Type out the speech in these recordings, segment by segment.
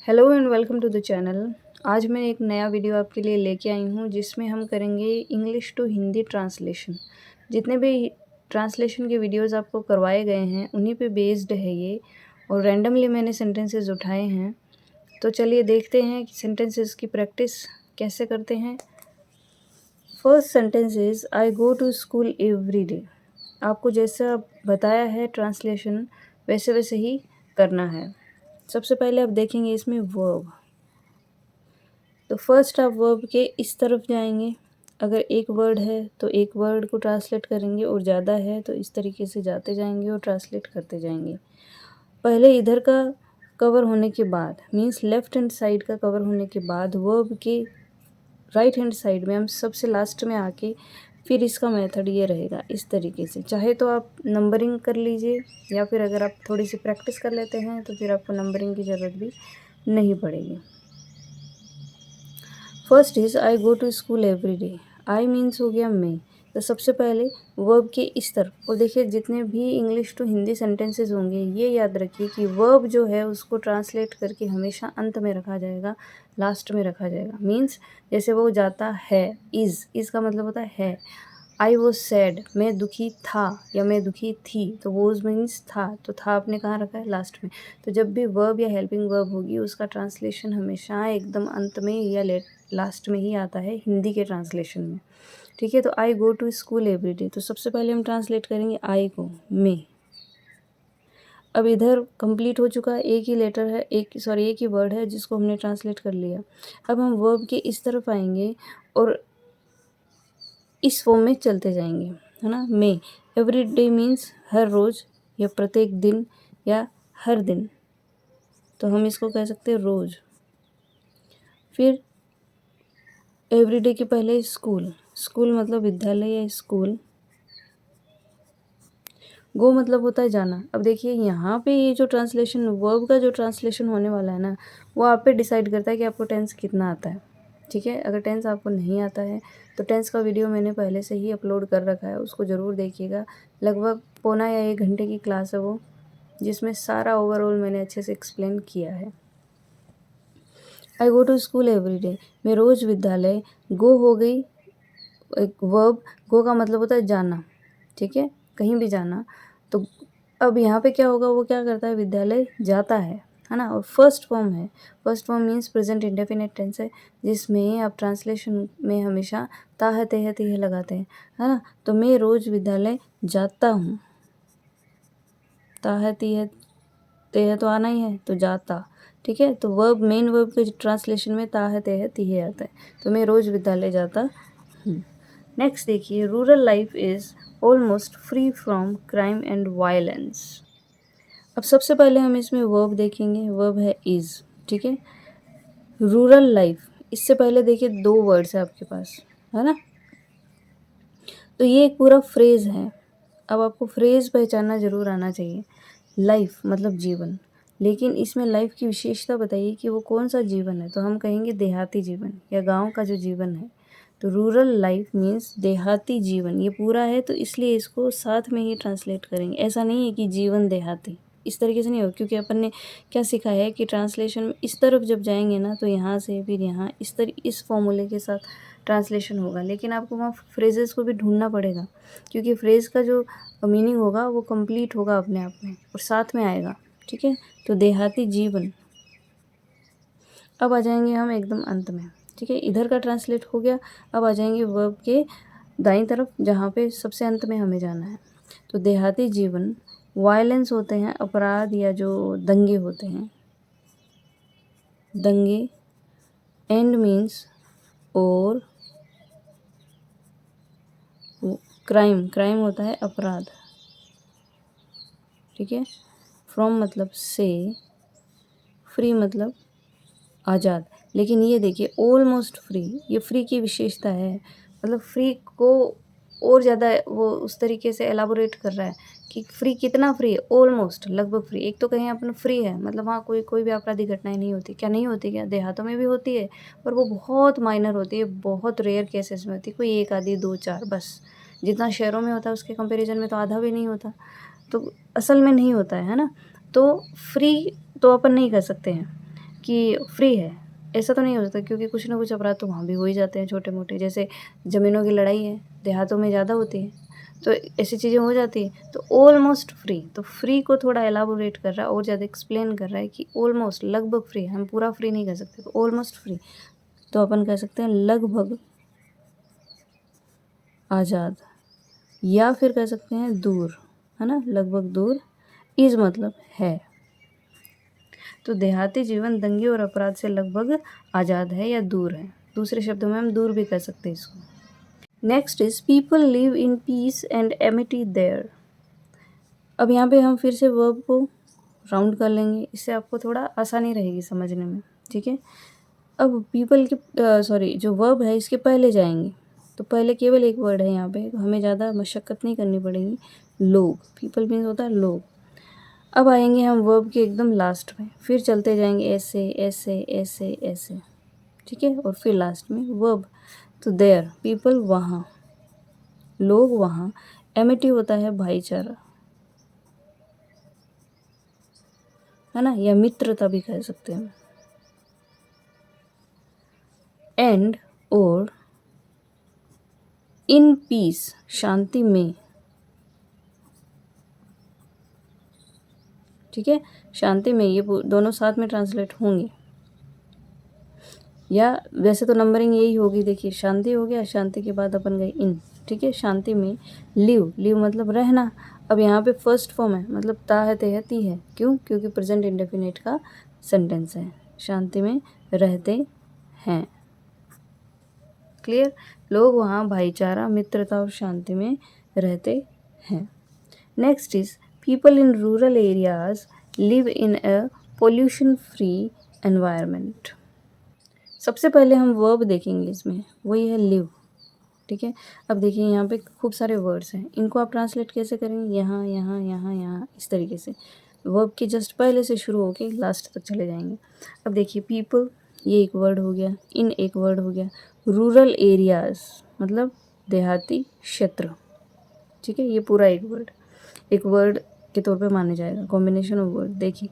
Hello and welcome to the channel. आज मैं एक नया वीडियो आपके लिए लेके आई हूँ जिसमें हम करेंगे इंग्लिश टू हिंदी ट्रांसलेशन। जितने भी ट्रांसलेशन के वीडियोस आपको करवाए गए हैं उन्हीं पे बेस्ड है ये, और रैंडमली मैंने सेंटेंसेस उठाए हैं। तो चलिए देखते हैं कि सेंटेंसेस की प्रैक्टिस कैसे करते हैं। First sentence is I go to school every day. आपको जैसा बताया है ट्रांसलेशन वैसे वैसे ही करना है। सबसे पहले आप देखेंगे इसमें वर्ब। तो फर्स्ट आप वर्ब के इस तरफ जाएंगे। अगर एक वर्ड है तो एक वर्ड को ट्रांसलेट करेंगे, और ज़्यादा है तो इस तरीके से जाते जाएंगे और ट्रांसलेट करते जाएंगे। पहले इधर का कवर होने के बाद, मीन्स लेफ्ट हैंड साइड का कवर होने के बाद, वर्ब के राइट हैंड साइड में हम सबसे लास्ट में आके फिर इसका मेथड ये रहेगा इस तरीके से। चाहे तो आप नंबरिंग कर लीजिए, या फिर अगर आप थोड़ी सी प्रैक्टिस कर लेते हैं तो फिर आपको नंबरिंग की ज़रूरत भी नहीं पड़ेगी। First is I go to school every day. I means हो गया मैं। तो सबसे पहले वर्ब के इस तरफ, और देखिए जितने भी इंग्लिश टू हिंदी सेंटेंसेस होंगे ये याद रखिए कि वर्ब जो है उसको ट्रांसलेट करके हमेशा अंत में रखा जाएगा, लास्ट में रखा जाएगा। मीन्स जैसे वो जाता है, इज़ का मतलब होता है। आई वॉज सैड, मैं दुखी था या मैं दुखी थी, तो वॉज मीन्स था, तो था आपने कहाँ रखा है, लास्ट में। तो जब भी वर्ब या हेल्पिंग वर्ब होगी उसका ट्रांसलेशन हमेशा एकदम अंत में या लास्ट में ही आता है हिंदी के ट्रांसलेशन में। ठीक है, तो I go to school every day, तो सबसे पहले हम ट्रांसलेट करेंगे आई को, मैं। अब इधर कंप्लीट हो चुका है, एक ही लेटर है, एक ही वर्ड है जिसको हमने ट्रांसलेट कर लिया। अब हम वर्ब के इस तरफ आएंगे और इस फॉर्म में चलते जाएंगे, है ना। मे एवरी डे मीन्स हर रोज़ या प्रत्येक दिन या हर दिन, तो हम इसको कह सकते हैं रोज़। फिर एवरी डे के पहले स्कूल, स्कूल मतलब विद्यालय या स्कूल। गो मतलब होता है जाना। अब देखिए यहाँ पे ये जो ट्रांसलेशन, वर्ब का जो ट्रांसलेशन होने वाला है ना, वो आप पे डिसाइड करता है कि आपको टेंस कितना आता है। ठीक है, अगर टेंस आपको नहीं आता है तो टेंस का वीडियो मैंने पहले से ही अपलोड कर रखा है, उसको ज़रूर देखिएगा। लगभग पौना या 1 घंटे की क्लास है वो, जिसमें सारा ओवरऑल मैंने अच्छे से एक्सप्लेन किया है। I go to school every day, मैं रोज़ विद्यालय। गो हो गई एक वर्ब, गो का मतलब होता है जाना। ठीक है, कहीं भी जाना। तो अब यहाँ पे क्या होगा, वो क्या करता है, विद्यालय जाता है ना। और फर्स्ट फॉर्म है, first form means present indefinite tense है, जिसमें आप ट्रांसलेशन में हमेशा ता है ते है ती है लगाते हैं, है ना। तो मैं रोज़ विद्यालय जाता हूँ, ता है ती है ते है तो आना ही है, तो जाता। ठीक है, तो वर्ब, मेन वर्ब के ट्रांसलेशन में ता है ते है ती है आता है, तो मैं रोज़ विद्यालय जाता हूँ। नेक्स्ट देखिए, rural life is almost free from crime and violence. अब सबसे पहले हम इसमें वर्ब देखेंगे, वर्ब है इज़। ठीक है, रूरल लाइफ, इससे पहले देखिए 2 वर्ड्स है आपके पास, है ना। तो ये एक पूरा फ्रेज़ है। अब आपको फ्रेज़ पहचानना ज़रूर आना चाहिए। लाइफ मतलब जीवन, लेकिन इसमें लाइफ की विशेषता बताइए कि वो कौन सा जीवन है, तो हम कहेंगे देहाती जीवन या गांव का जो जीवन है। तो रूरल लाइफ मीन्स देहाती जीवन, ये पूरा है, तो इसलिए इसको साथ में ही ट्रांसलेट करेंगे। ऐसा नहीं है कि जीवन देहाती, इस तरीके से नहीं हो, क्योंकि अपन ने क्या सीखा है कि ट्रांसलेशन में इस तरफ जब जाएंगे ना तो यहाँ से फिर यहाँ इस फॉर्मूले के साथ ट्रांसलेशन होगा, लेकिन आपको वहाँ फ्रेजेस को भी ढूंढना पड़ेगा, क्योंकि फ्रेज़ का जो मीनिंग होगा वो कंप्लीट होगा अपने आप में और साथ में आएगा। ठीक है, तो देहाती जीवन। अब आ जाएंगे हम एकदम अंत में। ठीक है, इधर का ट्रांसलेट हो गया। अब आ जाएंगे वर्ब के दाईं तरफ, जहाँ पे सबसे अंत में हमें जाना है। तो देहाती जीवन, वायलेंस होते हैं अपराध या जो दंगे होते हैं, दंगे। एंड मीन्स और, क्राइम, क्राइम होता है अपराध। ठीक है, फ्रॉम मतलब से, फ्री मतलब आज़ाद। लेकिन ये देखिए ऑलमोस्ट फ्री, ये फ्री की विशेषता है, मतलब फ्री को और ज़्यादा वो उस तरीके से एलाबोरेट कर रहा है कि फ्री कितना फ्री है, ऑलमोस्ट लगभग फ्री। एक तो कहीं अपन फ्री है मतलब वहाँ कोई भी आपराधिक घटनाएं नहीं होती, क्या नहीं होती, क्या देहातों में भी होती है, पर वो बहुत माइनर होती है, बहुत रेयर केसेस में होती है, कोई 1 आधी 2 4 बस। जितना शहरों में होता है उसके कंपेरिजन में तो आधा भी नहीं होता, तो असल में नहीं होता है ना। तो फ्री तो अपन नहीं कर सकते हैं, कि फ्री है, ऐसा तो नहीं हो सकता, क्योंकि कुछ ना कुछ अपराध तो वहाँ भी हो ही जाते हैं छोटे मोटे, जैसे ज़मीनों की लड़ाई है, देहातों में ज़्यादा होती है, तो ऐसी चीज़ें हो जाती है। तो ऑलमोस्ट फ्री, तो फ्री को थोड़ा एलाबोरेट कर रहा है और ज़्यादा एक्सप्लेन कर रहा है कि ऑलमोस्ट, लगभग फ्री, हम पूरा फ्री नहीं कर सकते, तो ऑलमोस्ट फ्री, तो अपन कह सकते हैं लगभग आज़ाद, या फिर कह सकते हैं दूर, है ना, लगभग दूर, इज़ मतलब है। तो देहाती जीवन दंगे और अपराध से लगभग आज़ाद है या दूर है, दूसरे शब्दों में हम दूर भी कर सकते हैं इसको। Next is people live in peace and amity there. अब यहाँ पे हम फिर से वर्ब को राउंड कर लेंगे, इससे आपको थोड़ा आसानी रहेगी समझने में, ठीक है। अब पीपल के सॉरी जो वर्ब है इसके पहले जाएंगे, तो पहले केवल एक वर्ड है यहाँ पे, तो हमें ज़्यादा मशक्क़त नहीं करनी पड़ेगी, लोग, पीपल मीन्स होता है लोग। अब आएंगे हम वर्ब के एकदम लास्ट में, फिर चलते जाएंगे ऐसे ऐसे ऐसे ऐसे, ठीक है, और फिर लास्ट में वर्ब। तो देयर, पीपल वहाँ, लोग वहाँ, एमिटी होता है भाईचारा, है ना, या मित्रता भी कह सकते हैं। एंड और इन पीस, शांति में, ठीक है, शांति में, ये दोनों साथ में ट्रांसलेट होंगे, या वैसे तो नंबरिंग यही होगी, देखिए शांति हो गया, शांति के बाद अपन गए इन, ठीक है, शांति में, लिव, लिव मतलब रहना। अब यहाँ पे फर्स्ट फॉर्म है, मतलब ता है, ते है, ती है, क्यों, क्योंकि प्रेजेंट इंडेफिनिट का सेंटेंस है, शांति में रहते हैं। क्लियर, लोग वहाँ भाईचारा, मित्रता और शांति में रहते हैं। Next is people in rural areas live in a pollution free environment. सबसे पहले हम वर्ब देखेंगे इसमें, वही है लिव, ठीक है। अब देखिए यहाँ पे खूब सारे वर्ड्स हैं, इनको आप ट्रांसलेट कैसे करेंगे, यहाँ यहाँ यहाँ यहाँ, इस तरीके से वर्ब के जस्ट पहले से शुरू होके लास्ट तक चले जाएंगे। अब देखिए पीपल, ये एक वर्ड हो गया, इन एक वर्ड हो गया, रूरल एरियाज मतलब देहाती क्षेत्र, ठीक है, ये पूरा एक वर्ड के तौर पे माने जाएगा, कॉम्बिनेशन ऑफ वर्ड। देखिए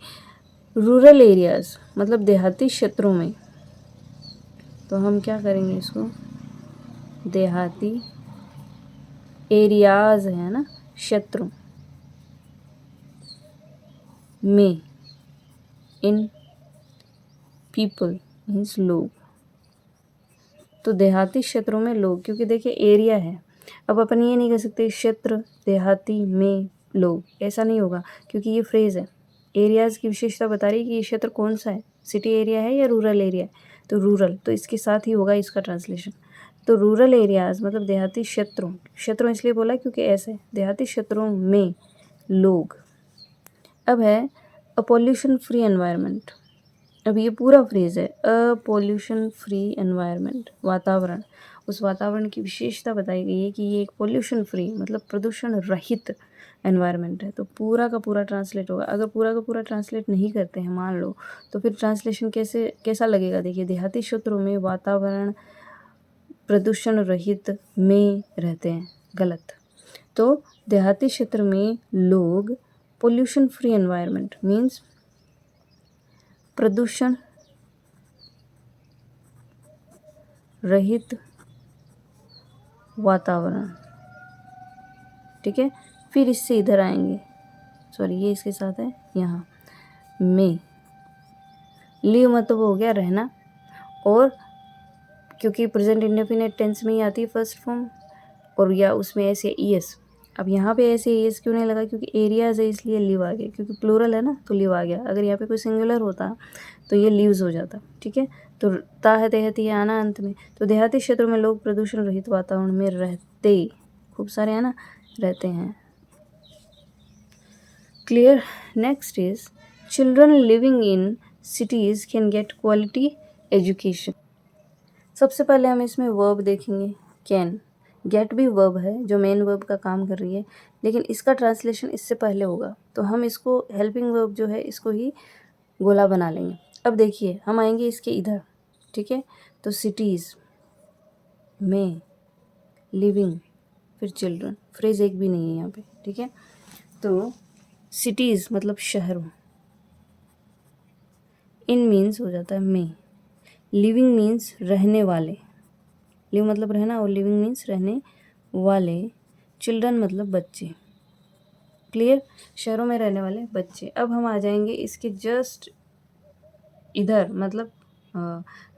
रूरल एरियाज मतलब देहाती क्षेत्रों में, तो हम क्या करेंगे इसको, देहाती एरियाज है ना, क्षेत्रों में, इन पीपल मीन्स लोग, तो देहाती क्षेत्रों में लोग, क्योंकि देखिए एरिया है, अब अपन ये नहीं कर सकते क्षेत्र देहाती में लोग, ऐसा नहीं होगा, क्योंकि ये फ्रेज है, एरियाज़ की विशेषता बता रही है कि ये क्षेत्र कौन सा है, सिटी एरिया है या रूरल एरिया है, तो रूरल, तो इसके साथ ही होगा इसका ट्रांसलेशन। तो रूरल एरियाज़ मतलब देहाती क्षेत्रों, क्षेत्रों इसलिए बोला क्योंकि ऐसे देहाती क्षेत्रों में लोग। अब है अ पॉल्यूशन फ्री एनवायरनमेंट, अब ये पूरा फ्रेज है, अ पॉल्यूशन फ्री एनवायरनमेंट, वातावरण, उस वातावरण की विशेषता बताई गई है कि ये एक पॉल्यूशन फ्री मतलब प्रदूषण रहित एनवायरनमेंट है, तो पूरा का पूरा ट्रांसलेट होगा। अगर पूरा का पूरा ट्रांसलेट नहीं करते हैं मान लो, तो फिर ट्रांसलेशन कैसा लगेगा, देखिए देहाती क्षेत्रों में वातावरण प्रदूषण रहित में रहते हैं, गलत। तो देहाती क्षेत्र में लोग पोल्यूशन फ्री एनवायरनमेंट मीन्स प्रदूषण रहित वातावरण, ठीक है। फिर इससे इधर आएंगे, सॉरी ये इसके साथ है यहाँ में, लिव मतलब हो गया रहना, और क्योंकि प्रेजेंट इंडेफिनिट टेंस में ही आती है फर्स्ट फॉर्म, और या उसमें ऐसे ईएस, अब यहाँ पे ऐसे ईएस क्यों नहीं लगा, क्योंकि एरियाज है इसलिए लिव आ गया, क्योंकि प्लूरल है ना तो लिव आ गया, अगर यहाँ पे कोई सिंगुलर होता तो ये लीव्स हो जाता, ठीक है। तो ता है देहती है आना अंत में, तो देहाती क्षेत्रों में लोग प्रदूषण रहित वातावरण में रहते, खूब सारे है ना, रहते हैं। Clear, next is children living in cities can get quality education. सबसे पहले हम इसमें वर्ब देखेंगे, कैन, गेट भी वर्ब है जो मेन वर्ब का काम कर रही है, लेकिन इसका ट्रांसलेशन इससे पहले होगा, तो हम इसको हेल्पिंग वर्ब जो है इसको ही गोला बना लेंगे। अब देखिए हम आएंगे इसके इधर, ठीक है, तो सिटीज़ में लिविंग फिर चिल्ड्रन, फ्रेज एक भी नहीं है यहाँ पे, ठीक है। तो सिटीज़ मतलब शहरों, इन मीन्स हो जाता है में, लिविंग मीन्स रहने वाले, लिव मतलब रहना और लिविंग मीन्स रहने वाले, चिल्ड्रन मतलब बच्चे। क्लियर? शहरों में रहने वाले बच्चे। अब हम आ जाएंगे इसके जस्ट इधर, मतलब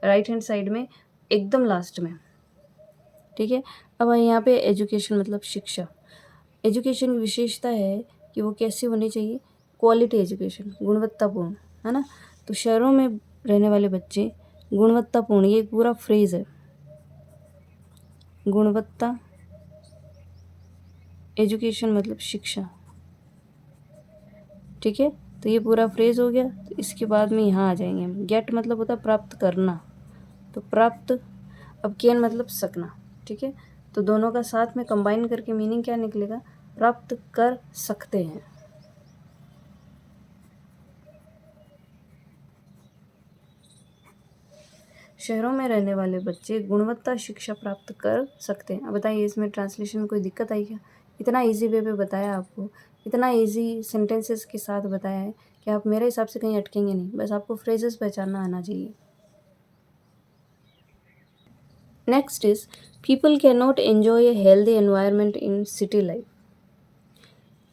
राइट हैंड साइड में एकदम लास्ट में। ठीक है, अब यहाँ पे एजुकेशन मतलब शिक्षा। एजुकेशन की विशेषता है कि वो कैसी होनी चाहिए, क्वालिटी एजुकेशन, गुणवत्तापूर्ण, है ना। तो शहरों में रहने वाले बच्चे गुणवत्तापूर्ण, ये एक पूरा फ्रेज है, गुणवत्ता एजुकेशन मतलब शिक्षा। ठीक है, तो ये पूरा फ्रेज हो गया। तो इसके बाद में यहाँ आ जाएंगे हम, गेट मतलब होता है प्राप्त करना, तो प्राप्त। अब कैन मतलब सकना। ठीक है, तो दोनों का साथ में कंबाइन करके मीनिंग क्या निकलेगा, प्राप्त कर सकते हैं। शहरों में रहने वाले बच्चे गुणवत्ता शिक्षा प्राप्त कर सकते हैं। अब बताइए इसमें ट्रांसलेशन में कोई दिक्कत आई क्या? इतना इजी वे पे बताया आपको, इतना इजी सेंटेंसेस के साथ बताया है कि आप मेरे हिसाब से कहीं अटकेंगे नहीं, बस आपको फ्रेजेस पहचानना आना चाहिए। Next is people can not enjoy a healthy environment in city life.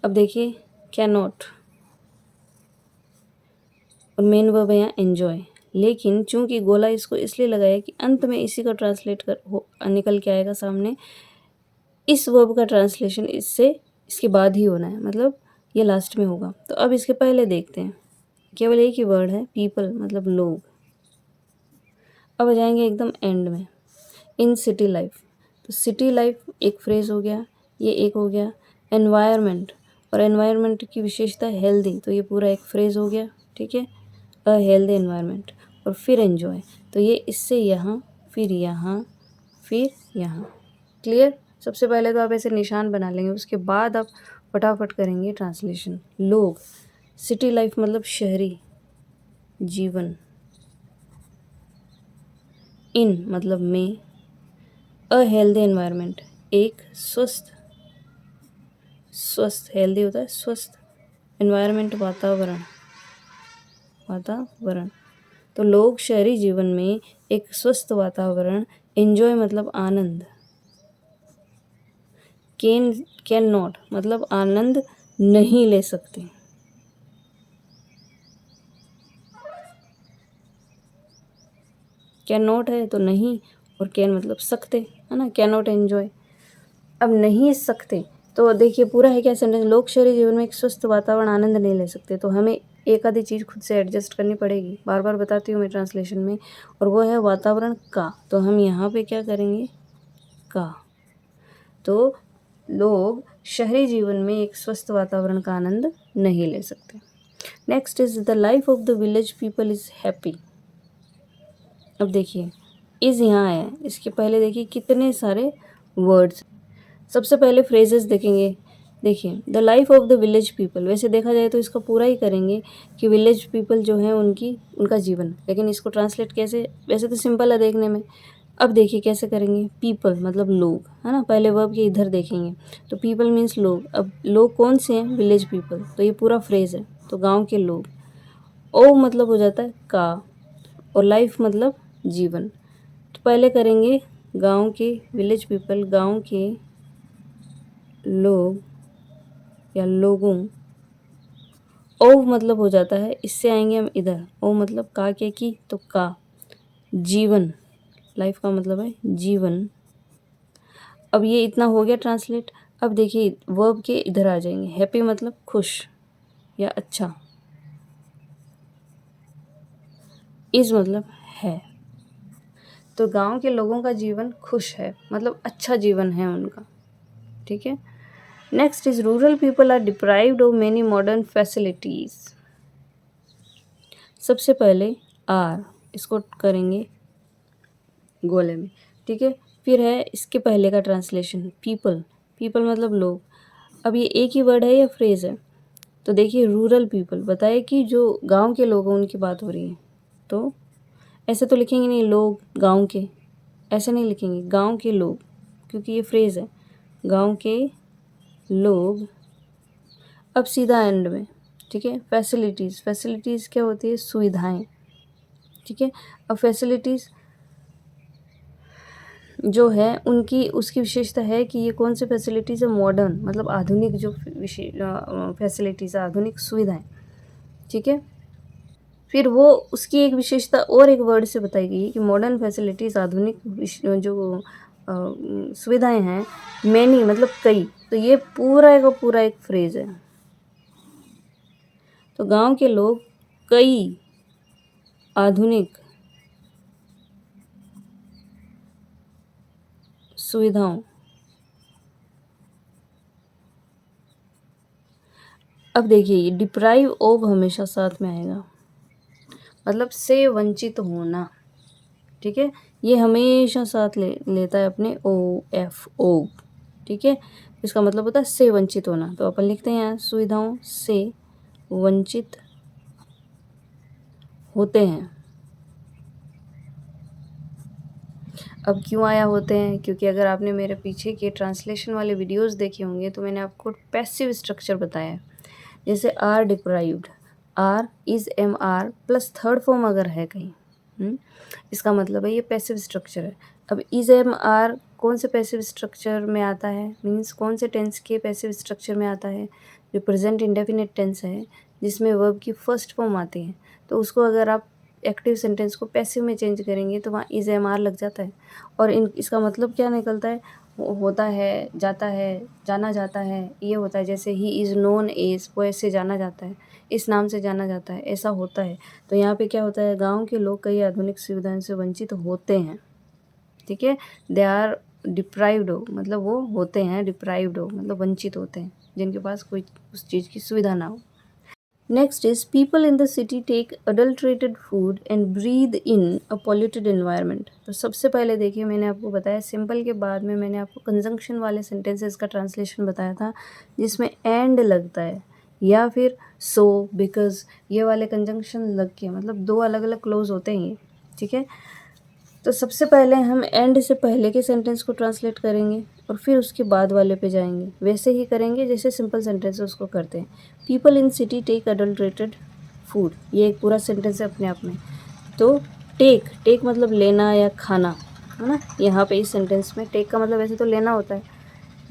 अब देखिए कैन नॉट और मेन वर्ब है यहाँ एन्जॉय, लेकिन चूंकि गोला इसको इसलिए लगाया कि अंत में इसी का ट्रांसलेट कर हो निकल के आएगा सामने, इस वर्ब का ट्रांसलेशन इससे इसके बाद ही होना है, मतलब ये लास्ट में होगा। तो अब इसके पहले देखते हैं, केवल एक ही वर्ड है पीपल मतलब लोग। अब आ जाएंगे एकदम एंड में, इन सिटी लाइफ। तो सिटी लाइफ एक फ्रेज हो गया, ये एक हो गया। एनवायरनमेंट, और एनवायरनमेंट की विशेषता हेल्दी, तो ये पूरा एक फ्रेज हो गया। ठीक है, अ हेल्दी एनवायरनमेंट, और फिर एन्जॉय, तो ये इससे यहाँ, फिर यहाँ, फिर यहाँ। क्लियर? सबसे पहले तो आप ऐसे निशान बना लेंगे, उसके बाद आप फटाफट करेंगे ट्रांसलेशन। लोग, सिटी लाइफ मतलब शहरी जीवन, इन मतलब में, अ हेल्दी एनवायरनमेंट एक स्वस्थ, स्वस्थ हेल्दी होता है स्वस्थ, एनवायरनमेंट वातावरण, वातावरण। तो लोग शहरी जीवन में एक स्वस्थ वातावरण, एंजॉय मतलब आनंद, कैन नॉट मतलब आनंद नहीं ले सकते। कैन नॉट है तो नहीं, और कैन मतलब सकते, है ना, कैन नॉट एंजॉय। अब नहीं सकते, तो देखिए पूरा है क्या सेंटेंस, लोग शहरी जीवन में एक स्वस्थ वातावरण आनंद नहीं ले सकते, तो हमें एक आधी चीज़ खुद से एडजस्ट करनी पड़ेगी। बार बार बताती हूँ मैं ट्रांसलेशन में, और वो है वातावरण का। तो हम यहाँ पे क्या करेंगे, का। तो लोग शहरी जीवन में एक स्वस्थ वातावरण का आनंद नहीं ले सकते। Next is the life of the village people is happy. अब देखिए इज़ यहाँ आया, इसके पहले देखिए कितने सारे वर्ड्स। सबसे पहले फ्रेजेस देखेंगे। देखिए the life of the village people, वैसे देखा जाए तो इसका पूरा ही करेंगे कि विलेज पीपल जो है उनका जीवन, लेकिन इसको ट्रांसलेट कैसे, वैसे तो सिंपल है देखने में। अब देखिए कैसे करेंगे, पीपल मतलब लोग, है ना, पहले वर्ब के इधर देखेंगे, तो पीपल मीन्स लोग। अब लोग कौन से हैं, विलेज पीपल, तो ये पूरा फ्रेज है, तो गाँव के लोग। ओ मतलब हो जाता है का, और लाइफ मतलब जीवन। तो पहले करेंगे गांव के, विलेज पीपल गांव के लोग या लोगों। ओ मतलब हो जाता है, इससे आएंगे हम इधर, ओ मतलब का के की, तो का जीवन, लाइफ का मतलब है जीवन। अब ये इतना हो गया ट्रांसलेट। अब देखिए वर्ब के इधर आ जाएंगे, हैप्पी मतलब खुश या अच्छा, इज मतलब है। तो गांव के लोगों का जीवन खुश है, मतलब अच्छा जीवन है उनका। ठीक है, next is rural people are deprived of many modern facilities. सबसे पहले आर, इसको करेंगे गोले में। ठीक है, फिर है इसके पहले का ट्रांसलेशन पीपल, पीपल मतलब लोग। अब ये एक ही वर्ड है या फ्रेज है, तो देखिए रूरल पीपल बताए कि जो गांव के लोग हैं उनकी बात हो रही है, तो ऐसे तो लिखेंगे नहीं लोग गांव के, ऐसे नहीं लिखेंगे, गांव के लोग, क्योंकि ये फ्रेज है, गांव के लोग। अब सीधा एंड में, ठीक है, फैसिलिटीज़, फैसिलिटीज़ क्या होती है, सुविधाएं, ठीक है। अब फैसिलिटीज़ जो है उनकी उसकी विशेषता है कि ये कौन सी फैसिलिटीज़ है, मॉडर्न मतलब आधुनिक जो फैसिलिटीज़ है, आधुनिक सुविधाएं, ठीक है। फिर वो उसकी एक विशेषता और एक वर्ड से बताई गई है कि मॉडर्न फैसिलिटीज़ आधुनिक जो सुविधाएं हैं, मैनी मतलब कई, तो ये पूरा का पूरा एक फ्रेज है। तो गांव के लोग कई आधुनिक सुविधाओं, अब देखिए ये डिप्राइव ऑफ हमेशा साथ में आएगा, मतलब से वंचित होना, ठीक है। ये हमेशा साथ लेता है अपने ओ एफ ओ, ठीक है। इसका मतलब होता है से वंचित होना, तो अपन लिखते हैं यहाँ सुविधाओं से वंचित होते हैं। अब क्यों आया होते हैं, क्योंकि अगर आपने मेरे पीछे के ट्रांसलेशन वाले वीडियोस देखे होंगे तो मैंने आपको पैसिव स्ट्रक्चर बताया है। जैसे are deprived, are is am are plus third form अगर है कहीं, इसका मतलब है ये पैसिव स्ट्रक्चर है। अब इज एम आर कौन से पैसिव स्ट्रक्चर में आता है, मीन्स कौन से टेंस के पैसिव स्ट्रक्चर में आता है, जो प्रेजेंट इंडेफिनिट टेंस है जिसमें वर्ब की फर्स्ट फॉर्म आती है, तो उसको अगर आप एक्टिव सेंटेंस को पैसिव में चेंज करेंगे तो वहाँ इज एम आर लग जाता है। और इसका मतलब क्या निकलता है, होता है, जाता है, जाना जाता है, ये होता है। जैसे ही इज़ नोन एज, वो ऐसे जाना जाता है, इस नाम से जाना जाता है, ऐसा होता है। तो यहाँ पे क्या होता है, गांव के लोग कई आधुनिक सुविधाओं से वंचित होते हैं, ठीक है। दे आर डिप्राइव्ड हो मतलब वो होते हैं, डिप्राइव्ड हो मतलब वंचित होते हैं, जिनके पास कोई उस चीज़ की सुविधा ना हो। Next is people in the city take adulterated food and breathe in a polluted environment. तो सबसे पहले देखिए मैंने आपको बताया सिंपल के बाद में मैंने आपको कंजंक्शन वाले सेंटेंसेस का ट्रांसलेशन बताया था, जिसमें एंड लगता है या फिर सो, बिकॉज, ये वाले कंजंक्शन लग के, मतलब दो अलग अलग क्लोज होते हैं ये, ठीक है। तो सबसे पहले हम एंड से पहले के सेंटेंस को ट्रांसलेट करेंगे और फिर उसके बाद वाले पे जाएंगे, वैसे ही करेंगे जैसे सिंपल सेंटेंस उसको करते हैं। People in city take adulterated food, ये एक पूरा सेंटेंस है अपने आप में। तो टेक, टेक मतलब लेना या खाना, है ना। यहाँ पे इस सेंटेंस में टेक का मतलब वैसे तो लेना होता है,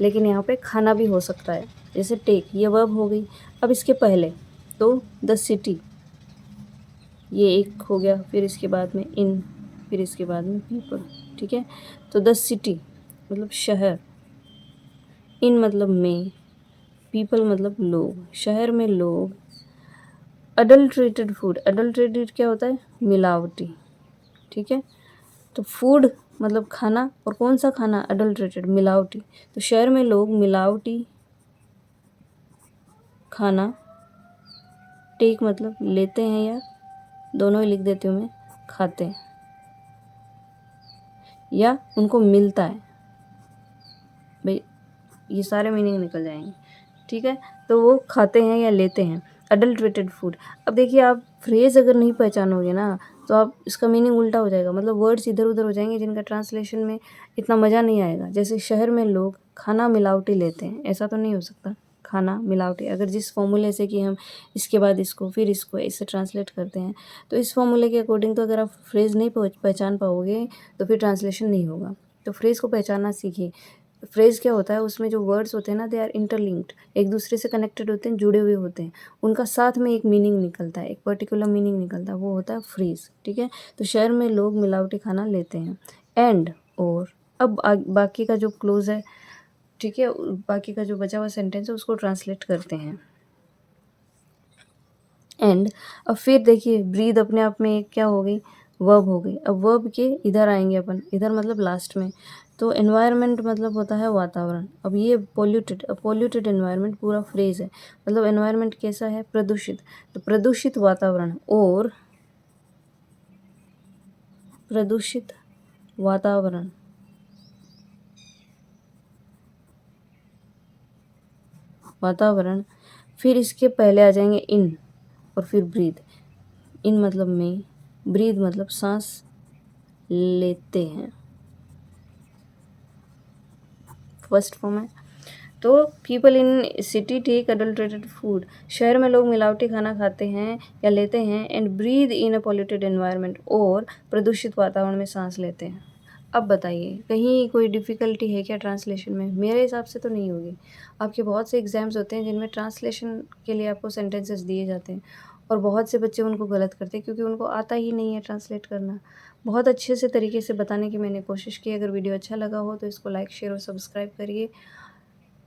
लेकिन यहाँ पे खाना भी हो सकता है, जैसे टेक ये वर्ब हो गई। अब इसके पहले तो द सिटी, ये एक हो गया, फिर इसके बाद में इन, फिर इसके बाद में पीपल, ठीक है। तो द सिटी मतलब शहर, इन मतलब में, पीपल मतलब लोग, शहर में लोग, अडल्ट्रेटेड फूड, अडल्ट्रेटेड क्या होता है, मिलावटी, ठीक है। तो फूड मतलब खाना, और कौन सा खाना, अडल्ट्रेटेड मिलावटी। तो शहर में लोग मिलावटी खाना, टेक मतलब लेते हैं, या दोनों ही लिख देती हूँ मैं, खाते हैं या उनको मिलता है, भाई ये सारे मीनिंग निकल जाएंगे, ठीक है। तो वो खाते हैं या लेते हैं अडल्ट्रेटेड फूड। अब देखिए आप फ्रेज़ अगर नहीं पहचानोगे ना तो आप इसका मीनिंग उल्टा हो जाएगा, मतलब वर्ड्स इधर उधर हो जाएंगे जिनका ट्रांसलेशन में इतना मज़ा नहीं आएगा। जैसे शहर में लोग खाना मिलावटी लेते हैं, ऐसा तो नहीं हो सकता, खाना मिलावटी अगर जिस फॉर्मूले से कि हम इसके बाद इसको फिर इसको ऐसे ट्रांसलेट करते हैं, तो इस फॉर्मूले के अकॉर्डिंग तो अगर आप फ्रेज़ नहीं पहचान पाओगे तो फिर ट्रांसलेशन नहीं होगा। तो फ्रेज़ को पहचानना सीखिए। फ्रेज़ क्या होता है, उसमें जो वर्ड्स होते हैं ना, दे आर इंटरलिंक्ड, एक दूसरे से कनेक्टेड होते हैं, जुड़े हुए होते हैं, उनका साथ में एक मीनिंग निकलता है, एक पर्टिकुलर मीनिंग निकलता है, वो होता है फ्रेज़, ठीक है। तो शहर में लोग मिलावटी खाना लेते हैं, एंड और। अब बाकी का जो क्लोज है, ठीक है, बाकी का जो बचा हुआ सेंटेंस है उसको ट्रांसलेट करते हैं। एंड अब फिर देखिए ब्रीद अपने आप में एक क्या हो गई, वर्ब हो गई। अब वर्ब के इधर आएंगे अपन, इधर मतलब लास्ट में। तो एनवायरनमेंट मतलब होता है वातावरण। अब ये पॉल्यूटेड, अब पॉल्यूटेड एनवायरनमेंट पूरा फ्रेज है, मतलब एनवायरनमेंट कैसा है, प्रदूषित। तो प्रदूषित वातावरण और प्रदूषित वातावरण, वातावरण, फिर इसके पहले आ जाएंगे इन और फिर ब्रीद। इन मतलब में, ब्रीद मतलब सांस लेते हैं, फर्स्ट फॉर्म है। तो people in city take adulterated food, शहर में लोग मिलावटी खाना खाते हैं या लेते हैं, and breathe in a polluted environment, और प्रदूषित वातावरण में सांस लेते हैं। अब बताइए कहीं कोई डिफ़िकल्टी है क्या ट्रांसलेशन में? मेरे हिसाब से तो नहीं होगी। आपके बहुत से एग्ज़ाम्स होते हैं जिनमें ट्रांसलेशन के लिए आपको सेंटेंसेस दिए जाते हैं और बहुत से बच्चे उनको गलत करते हैं क्योंकि उनको आता ही नहीं है ट्रांसलेट करना। बहुत अच्छे से तरीके से बताने की मैंने कोशिश की। अगर वीडियो अच्छा लगा हो तो इसको लाइक, शेयर और सब्सक्राइब करिए,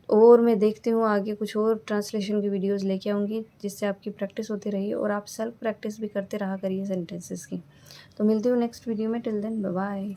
और मैं देखती हूँ आगे कुछ और ट्रांसलेशन की वीडियोज़ लेके आऊँगी जिससे आपकी प्रैक्टिस होती रही और आप सेल्फ प्रैक्टिस भी करते रहा करिए सेंटेंसेस की। तो मिलती हूँ नेक्स्ट वीडियो में, टिल देन बाय बाय।